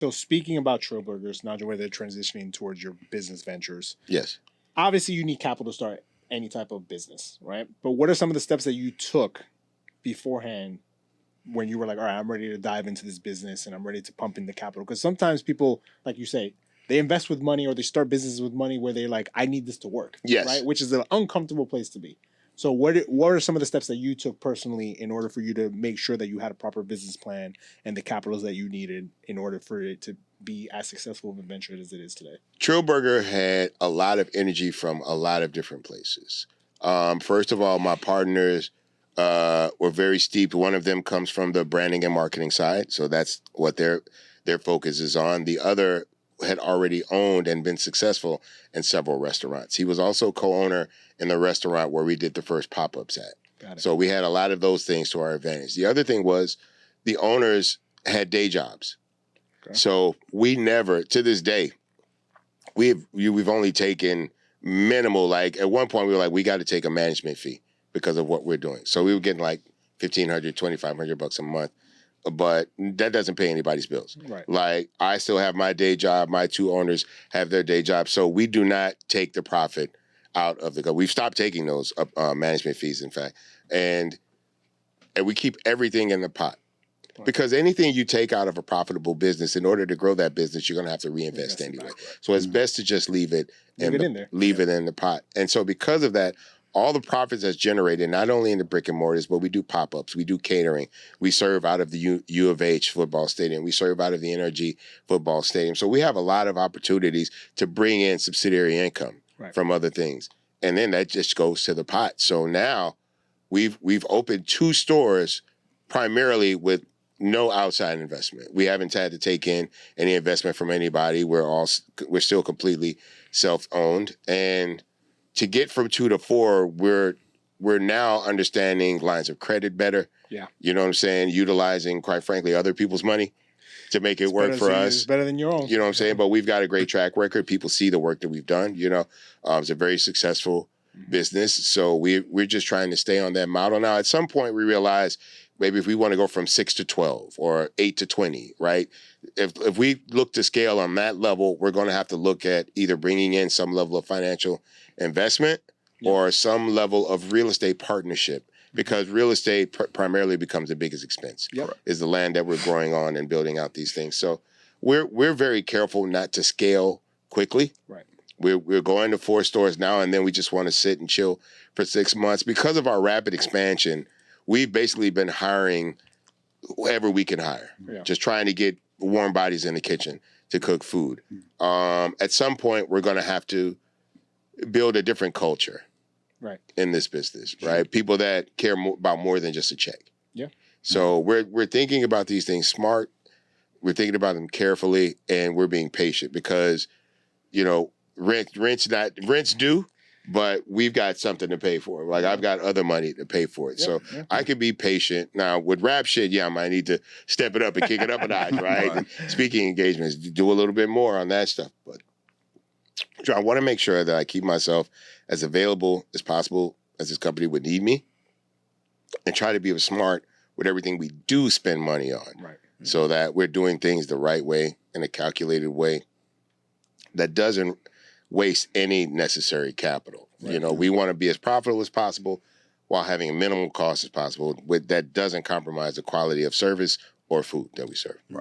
So speaking about Trill Burgers, now where they're transitioning towards your business ventures, Yes. obviously you need capital to start any type of business, right? But what are some of the steps that you took beforehand when you were like, all right, I'm ready to dive into this business and I'm ready to pump in the capital? Because sometimes people, like you say, they invest with money or they start businesses with money where they're like, I need this to work, Yes. right? Which is an uncomfortable place to be. So what are some of the steps that you took personally in order for you to make sure that you had a proper business plan and the capitals that you needed in order for it to be as successful of a venture as it is today? Trill Burger had a lot of energy from a lot of different places. First of all, my partners were very steeped. One of them comes from the branding and marketing side, so that's what their focus is on. The other had already owned and been successful in several restaurants. He was also co-owner in the restaurant where we did the first pop-ups at. Got it. So we had a lot of those things to our advantage. The other thing was the owners had day jobs. Okay. So we never, to this day, we've only taken minimal. Like at one point we were like, we got to take a management fee because of what we're doing. So we were getting like $1,500, $2,500 a month, but that doesn't pay anybody's bills. Right. Like I still have my day job. My two owners have their day job. So we do not take the profit out of the, we've stopped taking those management fees, in fact, and we keep everything in the pot. Because anything you take out of a profitable business, in order to grow that business, you're going to have to reinvest anyway. Back, right. So it's best to just leave it in there. Leave it in the pot. And so because of that, all the profits that's generated, not only in the brick and mortars, but we do pop-ups, we do catering. We serve out of the U of H football stadium. We serve out of the NRG football stadium. So we have a lot of opportunities to bring in subsidiary income from other things. And then that just goes to the pot. So now we've opened 2 stores primarily with no outside investment. We haven't had to take in any investment from anybody. We're still completely self-owned. And to get from 2 to 4, we're now understanding lines of credit better. Yeah. You know what I'm saying? Utilizing, quite frankly, other people's money to make it work for us. It's better than your own. You know what I'm saying? But we've got a great track record. People see the work that we've done. You know, it's a very successful business. So we're just trying to stay on that model. Now, at some point, we realize maybe if we want to go from 6 to 12 or 8 to 20, right? If we look to scale on that level, we're going to have to look at either bringing in some level of financial investment or some level of real estate partnership, because real estate primarily becomes the biggest expense. Is the land that we're growing on and building out these things. So we're very careful not to scale quickly. Right. We're going to 4 stores now, and then we just want to sit and chill for 6 months. Because of our rapid expansion, we've basically been hiring whoever we can hire, just trying to get warm bodies in the kitchen to cook food. At some point, we're going to have to build a different culture in this business, right? People that care about more than just a check. Yeah. So we're thinking about these things smart. We're thinking about them carefully, and we're being patient because, you know, rent's due. But we've got something to pay for. Like I've got other money to pay for it. So I can be patient. Now with rap shit, I might need to step it up and kick it up a notch, right? Speaking engagements, do a little bit more on that stuff. But I want to make sure that I keep myself as available as possible as this company would need me, and try to be smart with everything we do spend money on. Right. So that we're doing things the right way, in a calculated way that doesn't waste any necessary capital. Right. You know, we want to be as profitable as possible while having a minimal cost as possible, that doesn't compromise the quality of service or food that we serve. Right.